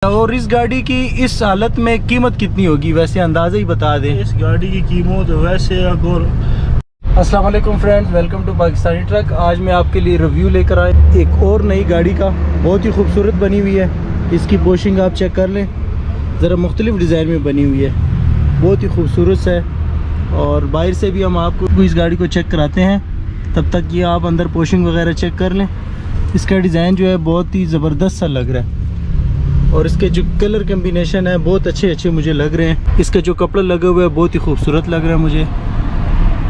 और इस गाड़ी की इस हालत में कीमत कितनी होगी, वैसे अंदाज़ा ही बता दें। इस गाड़ी की कीमत वैसे अगर अस्सलाम वालेकुम friends, welcome to Pakistani truck. आज मैं आपके लिए रिव्यू लेकर आया एक और नई गाड़ी का। बहुत ही खूबसूरत बनी हुई है। इसकी पोशिंग आप चेक कर लें, ज़रा मुख्तलिफ डिज़ाइन में बनी हुई है, बहुत ही खूबसूरत है। और बाहर से भी हम आपको इस गाड़ी को चेक कराते हैं, तब तक ये आप अंदर पोशिंग वगैरह चेक कर लें। इसका डिज़ाइन जो है बहुत ही ज़बरदस्त सा लग रहा है और इसके जो कलर कम्बिनेशन है बहुत अच्छे मुझे लग रहे हैं। इसका जो कपड़ा लगा हुआ है बहुत ही खूबसूरत लग रहा है मुझे।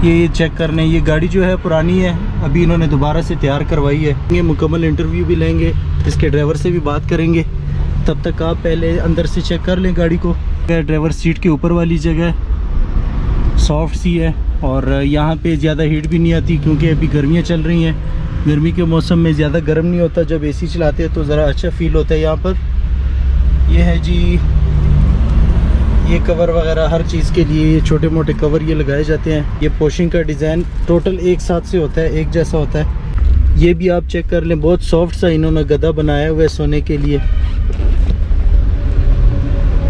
ये चेक करने, ये गाड़ी जो है पुरानी है, अभी इन्होंने दोबारा से तैयार करवाई है। ये मुकम्मल इंटरव्यू भी लेंगे, इसके ड्राइवर से भी बात करेंगे। तब तक आप पहले अंदर से चेक कर लें गाड़ी को। ड्राइवर सीट के ऊपर वाली जगह सॉफ्ट सी है और यहाँ पे ज़्यादा हीट भी नहीं आती क्योंकि अभी गर्मियाँ चल रही हैं। गर्मी के मौसम में ज़्यादा गर्म नहीं होता, जब एसी चलाते हैं तो ज़रा अच्छा फील होता है यहाँ पर। ये है जी, ये कवर वगैरह हर चीज़ के लिए ये छोटे मोटे कवर ये लगाए जाते हैं। ये पोशिंग का डिज़ाइन टोटल एक साथ से होता है, एक जैसा होता है। ये भी आप चेक कर लें, बहुत सॉफ्ट सा इन्होंने गदा बनाया हुआ है सोने के लिए,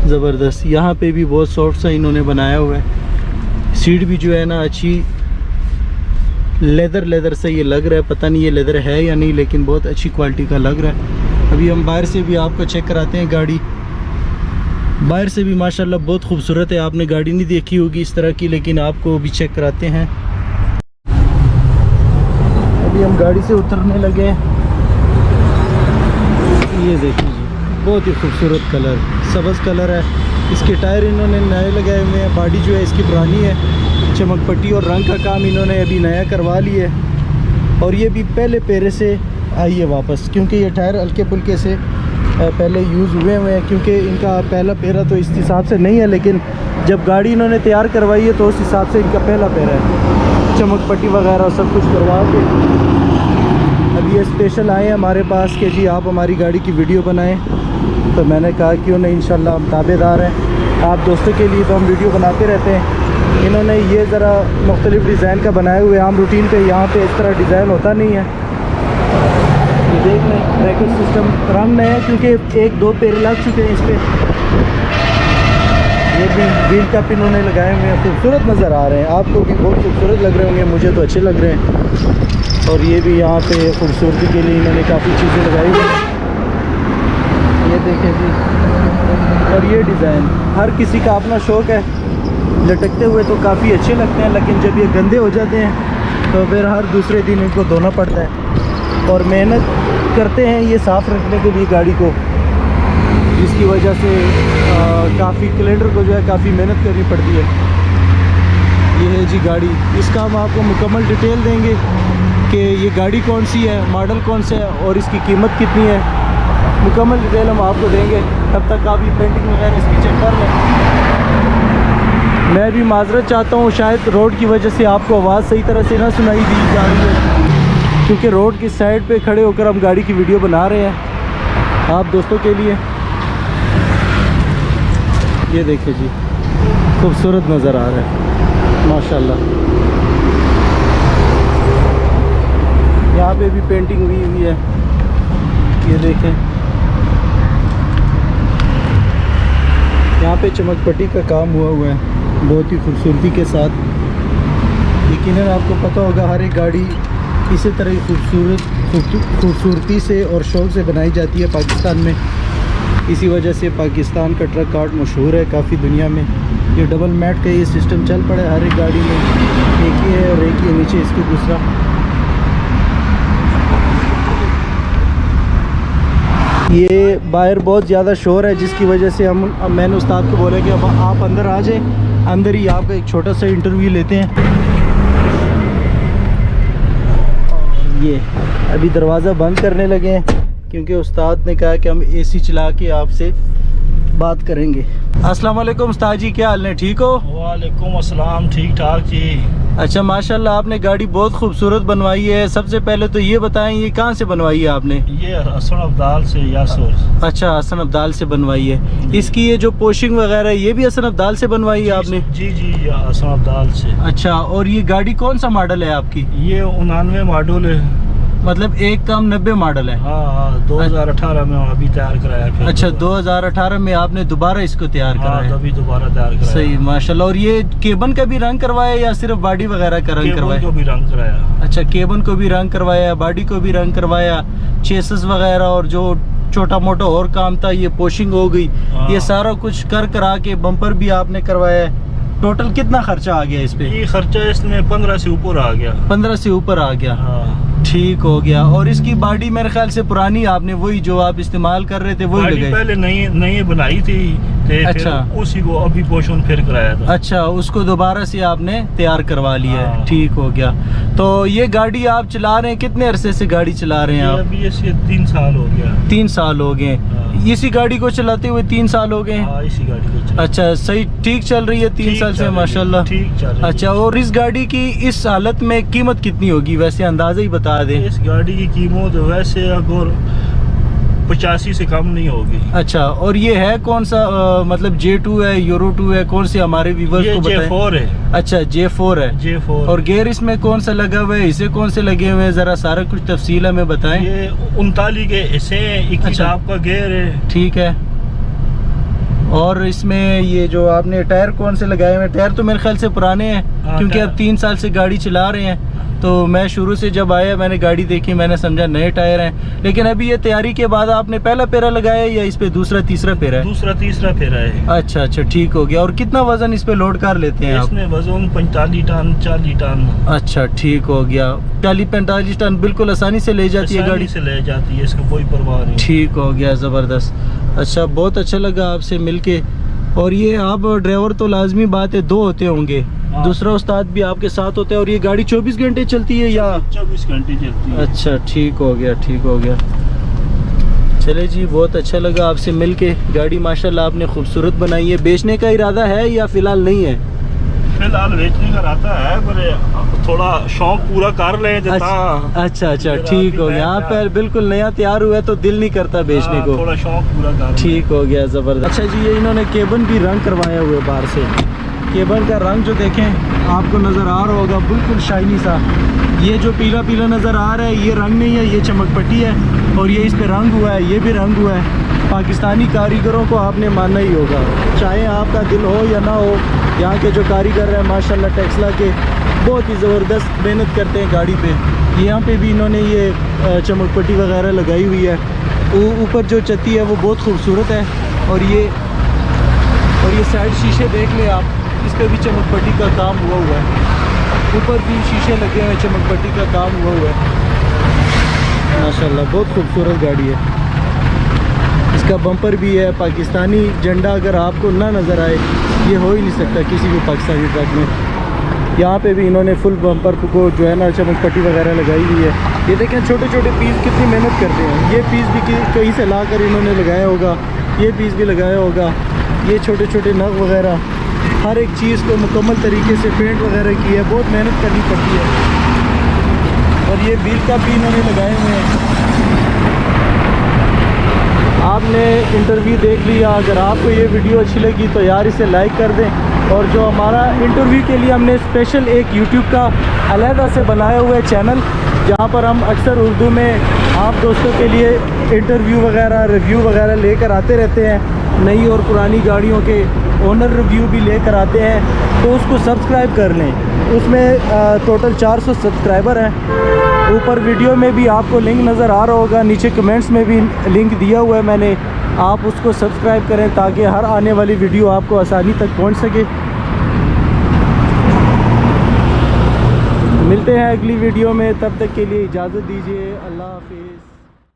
ज़बरदस्त। यहाँ पे भी बहुत सॉफ्ट सा इन्होंने बनाया हुआ है। सीट भी जो है ना अच्छी लेदर से ये लग रहा है, पता नहीं ये लेदर है या नहीं, लेकिन बहुत अच्छी क्वालिटी का लग रहा है। अभी हम बाहर से भी आपको चेक कराते हैं गाड़ी। बाहर से भी माशाल्लाह बहुत खूबसूरत है। आपने गाड़ी नहीं देखी होगी इस तरह की, लेकिन आपको भी चेक कराते हैं। अभी हम गाड़ी से उतरने लगे हैं। ये देखिए जी, बहुत ही खूबसूरत कलर, सब्ज़ कलर है। इसके टायर इन्होंने नए लगाए हुए हैं। बॉडी जो है इसकी पुरानी है, चमक पट्टी और रंग का काम इन्होंने अभी नया करवा लिया है। और ये भी पहले पेरे से आई है वापस, क्योंकि ये टायर हल्के फुल्के से पहले यूज़ हुए हैं, क्योंकि इनका पहला पेरा तो इस हिसाब से नहीं है, लेकिन जब गाड़ी इन्होंने तैयार करवाई है तो उस हिसाब से इनका पहला पेरा है। चमक पट्टी वगैरह सब कुछ करवा के अभी ये स्पेशल आए हैं हमारे पास कि जी आप हमारी गाड़ी की वीडियो बनाएं। तो मैंने कहा क्यों नहीं, इंशाल्लाह हम ताबेदार हैं। आप दोस्तों के लिए तो हम वीडियो बनाते रहते हैं। इन्होंने ये ज़रा मुख्तलिफ डिज़ाइन का बनाए हुए, आम रूटीन पे यहाँ पे इस तरह डिज़ाइन होता नहीं है। ये देख लें, ब्रैकेट सिस्टम रंग नया है क्योंकि एक दो पेड़ लग चुके हैं इस पर। ये भी व्हील कप इन्होंने लगाए हुए हैं, खूबसूरत नज़र आ रहे हैं। आपको भी बहुत खूबसूरत लग रहे होंगे, मुझे तो अच्छे लग रहे हैं। और ये भी यहाँ पे खूबसूरती के लिए इन्होंने काफ़ी चीज़ें लगाई हुई हैं। ये देखें जी, और ये डिज़ाइन हर किसी का अपना शौक़ है। लटकते हुए तो काफ़ी अच्छे लगते हैं, लेकिन जब ये गंदे हो जाते हैं तो फिर हर दूसरे दिन इनको धोना पड़ता है। और मेहनत करते हैं ये साफ़ रखने के लिए गाड़ी को, जिसकी वजह से काफ़ी क्लीनर को जो है काफ़ी मेहनत करनी पड़ती है। ये है जी गाड़ी, इसका हम आपको मुकम्मल डिटेल देंगे कि ये गाड़ी कौन सी है, मॉडल कौन सा है और इसकी कीमत कितनी है। मुकम्मल डिटेल हम आपको देंगे। तब तक आप ये पेंटिंग वगैरह इसकी चेक कर लें। मैं भी माजरत चाहता हूँ, शायद रोड की वजह से आपको आवाज़ सही तरह से ना सुनाई दी जा रही है, क्योंकि रोड की साइड पे खड़े होकर हम गाड़ी की वीडियो बना रहे हैं आप दोस्तों के लिए। ये देखिए जी, खूबसूरत नज़र आ रहा है माशाल्लाह। यहाँ पे भी पेंटिंग हुई है, ये देखें। यहाँ पे चमक पट्टी का काम हुआ है बहुत ही खूबसूरती के साथ। यकीनन आपको पता होगा हर एक गाड़ी इसी तरह की खूबसूरती से और शौक़ से बनाई जाती है पाकिस्तान में। इसी वजह से पाकिस्तान का ट्रक कार्ट मशहूर है काफ़ी दुनिया में। ये डबल मैट का ये सिस्टम चल पड़ा है हर एक गाड़ी में, एक ही है और एक ही नीचे इसके दूसरा। ये बाहर बहुत ज़्यादा शोर है, जिसकी वजह से मैंने उस्ताद को बोला कि अब आप अंदर आ जाए, अंदर ही आपका एक छोटा सा इंटरव्यू लेते हैं। और ये अभी दरवाज़ा बंद करने लगे हैं क्योंकि उस्ताद ने कहा कि हम एसी चला के आपसे बात करेंगे। अस्सलाम वालेकुम उस्ताद जी, क्या हाल है, ठीक हो? वालेकुम अस्सलाम, ठीक ठाक जी। अच्छा माशाल्लाह, आपने गाड़ी बहुत खूबसूरत बनवाई है। सबसे पहले तो ये बताएं, ये कहाँ से बनवाई है आपने? ये हसन अब्दाल से यासुर। अच्छा, हसन अब्दाल से बनवाई है। इसकी ये जो पोशिंग वगैरह ये भी हसन अब्दाल से बनवाई है आपने? जी जी, हसन अब्दाल से। अच्छा, और ये गाड़ी कौन सा मॉडल है आपकी? ये 99 मॉडल है। मतलब एक कम 90 मॉडल है। हाँ 2018 में अभी तैयार कराया फिर। अच्छा 2018 में आपने दोबारा इसको तैयार कराया? तभी दोबारा तैयार कराया। सही माशाल्लाह। और ये केबन का भी रंग करवाया या सिर्फ बॉडी वगैरह का रंग करवाया? केबन को भी रंग कराया। अच्छा केबन को भी रंग करवाया, बॉडी को भी रंग करवाया, चेसिस वगैरह और जो छोटा मोटा और काम था ये पोशिंग हो गई, ये सारा कुछ कर करा के बम्पर भी आपने करवाया है। टोटल कितना खर्चा आ गया इस पे? ये खर्चा इसमें 15 से ऊपर आ गया। 15 से ऊपर आ गया। हाँ। ठीक हो गया। और इसकी बॉडी मेरे ख्याल से पुरानी आपने वही जो आप इस्तेमाल कर रहे थे वही लगाई? पहले नई बनाई थी। अच्छा उसी को अभी पोषण फिर कराया था। अच्छा उसको दोबारा से आपने तैयार करवा लिया है। हाँ। ठीक हो गया। तो ये गाड़ी आप चला रहे हैं, कितने अरसे से गाड़ी चला रहे हैं आप? अभी इसके 3 साल हो गया। 3 साल हो गए। हाँ। इसी गाड़ी को चलाते हुए 3 साल हो गए? हाँ, इसी गाड़ी को। अच्छा सही ठीक चल रही है 3 साल से माशाल्लाह? ठीक चल रही है। अच्छा और इस गाड़ी की इस हालत में कीमत कितनी होगी वैसे अंदाजा ही बता दें? इस गाड़ी की कीमत वैसे अगर 85 से कम नहीं होगी। अच्छा और ये है कौन सा मतलब J2 है, यूरो 2 है, कौन से हमारे व्यूअर्स को बताएं? J4 है। अच्छा J4 है। J4। और गेयर इसमें कौन सा लगा हुआ है, इसे कौन से लगे हुए हैं, जरा सारा कुछ तफसील हमें बताएं। ये 39 के हिस्से 21 आपका गेयर है। ठीक है। और इसमें ये जो आपने टायर कौन से लगाए हुए हैं? टायर तो मेरे ख्याल से पुराने हैं क्योंकि अब 3 साल से गाड़ी चला रहे हैं, तो मैं शुरू से जब आया मैंने गाड़ी देखी मैंने समझा नए टायर हैं। लेकिन अभी ये तैयारी के बाद आपने पहला फेरा लगाया या इस पे दूसरा तीसरा फेरा है? दूसरा तीसरा फेरा है। अच्छा अच्छा ठीक हो गया। और कितना वजन इस पे लोड कर लेते हैं आप? इसमें वजन 45 टन 40 टन। अच्छा ठीक हो गया। 40-45 टन बिल्कुल आसानी से ले जाती है गाड़ी? से ले जाती है, इसको कोई परवाह नहीं। ठीक हो गया ज़बरदस्त। अच्छा बहुत अच्छा लगा आपसे मिलके। और ये आप ड्राइवर तो लाजमी बात है 2 होते होंगे, दूसरा उस्ताद भी आपके साथ होता है। और ये गाड़ी 24 घंटे चलती है या? 24 घंटे चलती है। अच्छा ठीक हो गया ठीक हो गया। चले जी बहुत अच्छा लगा आपसे मिलके। गाड़ी माशाल्लाह आपने खूबसूरत बनाई है। बेचने का इरादा है या फिलहाल नहीं है? फिलहाल बेचने का रहता है पर थोड़ा शौक पूरा कर ले। अच्छा ठीक हो गया। आप बिल्कुल नया तैयार हुआ है तो दिल नहीं करता बेचने को, थोड़ा शौक पूरा कर। ठीक हो गया ज़बरदस्त। अच्छा जी ये इन्होंने केबन भी रंग करवाया हुआ है बाहर से। केबन का रंग जो देखें आपको नज़र आ रहा होगा बिल्कुल शाइनी सा। ये जो पीला पीला नज़र आ रहा है ये रंग नहीं है, ये चमक पट्टी है। और ये इस पे रंग हुआ है, ये भी रंग हुआ है। पाकिस्तानी कारीगरों को आपने मानना ही होगा, चाहे आपका दिल हो या ना हो। यहाँ के जो कारीगर हैं माशाल्लाह टेस्ला के बहुत ही ज़बरदस्त मेहनत करते हैं गाड़ी पे। यहाँ पे भी इन्होंने ये चमक पट्टी वगैरह लगाई हुई है। ऊपर जो चत्ती है वो बहुत खूबसूरत है। और ये साइड शीशे देख लें आप, इस पर भी चमक पट्टी का काम हुआ है। ऊपर भी शीशे लगे हुए हैं, चमक पट्टी का काम हुआ है। माशाल्लाह बहुत खूबसूरत गाड़ी है। इसका बम्पर भी है पाकिस्तानी झंडा अगर आपको ना नज़र आए ये हो ही नहीं सकता किसी भी पाकिस्तानी ट्रक में। यहाँ पे भी इन्होंने फुल बम्पर को जो है ना चमक पट्टी वगैरह लगाई हुई है। ये देखें छोटे छोटे पीस कितनी मेहनत करते हैं। ये पीस भी कहीं से ला कर इन्होंने लगाया होगा, ये पीस भी लगाया होगा, ये छोटे छोटे नग वगैरह हर एक चीज़ को मुकम्मल तरीके से पेंट वगैरह की है। बहुत मेहनत करनी पड़ती है। और ये व्हील का भी इन्होंने लगाए हुए हैं। आपने इंटरव्यू देख लिया, अगर आपको ये वीडियो अच्छी लगी तो यार इसे लाइक कर दें। और जो हमारा इंटरव्यू के लिए हमने स्पेशल एक यूट्यूब का अलहदा से बनाया हुआ है चैनल, जहाँ पर हम अक्सर उर्दू में आप दोस्तों के लिए इंटरव्यू वगैरह रिव्यू वगैरह लेकर आते रहते हैं। नई और पुरानी गाड़ियों के ओनर रिव्यू भी लेकर आते हैं, तो उसको सब्सक्राइब कर लें। उसमें टोटल 400 सब्सक्राइबर हैं। ऊपर वीडियो में भी आपको लिंक नज़र आ रहा होगा, नीचे कमेंट्स में भी लिंक दिया हुआ है मैंने, आप उसको सब्सक्राइब करें ताकि हर आने वाली वीडियो आपको आसानी तक पहुंच सके। मिलते हैं अगली वीडियो में, तब तक के लिए इजाज़त दीजिए। अल्लाह हाफिज़।